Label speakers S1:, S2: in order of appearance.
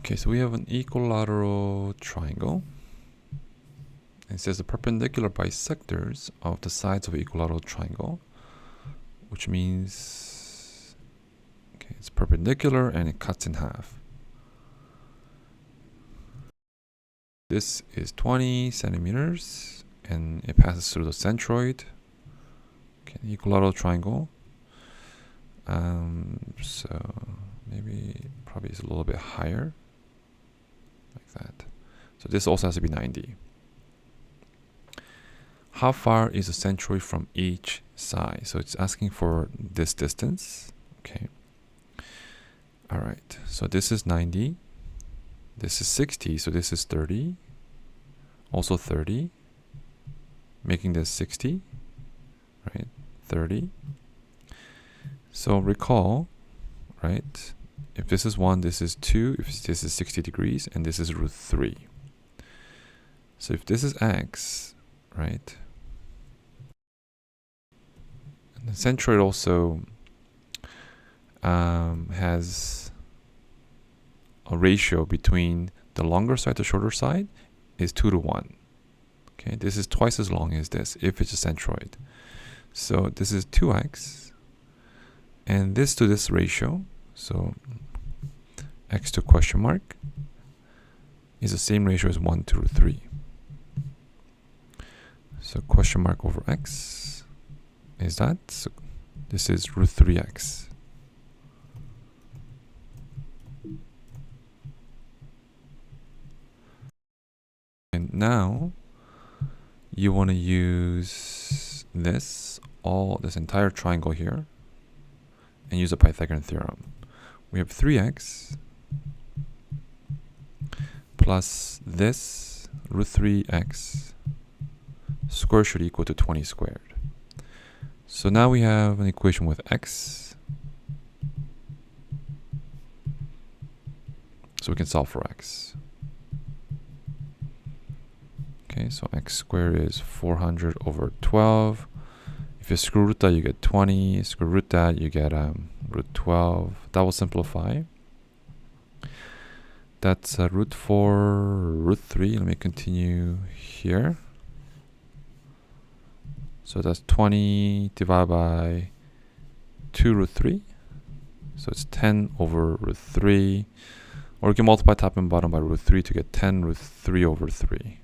S1: Okay, so we have an equilateral triangle. It says the perpendicular bisectors of the sides of an equilateral triangle, which means it's perpendicular and it cuts in half. This is 20 centimeters and it passes through the centroid. Okay, equilateral triangle. So maybe probably is a little bit higher, like that. So this also has to be 90. How far is the centroid from each side? So it's asking for this distance. Okay. All right. So this is 90. This is 60. So this is 30. Also 30. Making this 60. Right. 30. So recall, right? If this is 1, this is 2. If this is 60 degrees, and this is root 3. So if this is x, right? The centroid also has a ratio between the longer side to shorter side is 2 to 1. Okay, this is twice as long as this if it's a centroid. So this is 2x, and this to this ratio, so x to question mark, is the same ratio as 1 to root 3. So question mark over x is that. So this is root 3x. And now you want to use this entire triangle here and use the Pythagorean theorem. We have 3x plus this root 3x squared should equal to 20 squared. So now we have an equation with x. So we can solve for x. Okay, so x squared is 400 over 12. If you square root that, you get 20. Square root that, you get root 12. That will simplify. That's root 4, root 3. Let me continue here. So that's 20 divided by 2 root 3. So it's 10 over root 3. Or you can multiply top and bottom by root 3 to get 10 root 3 over 3.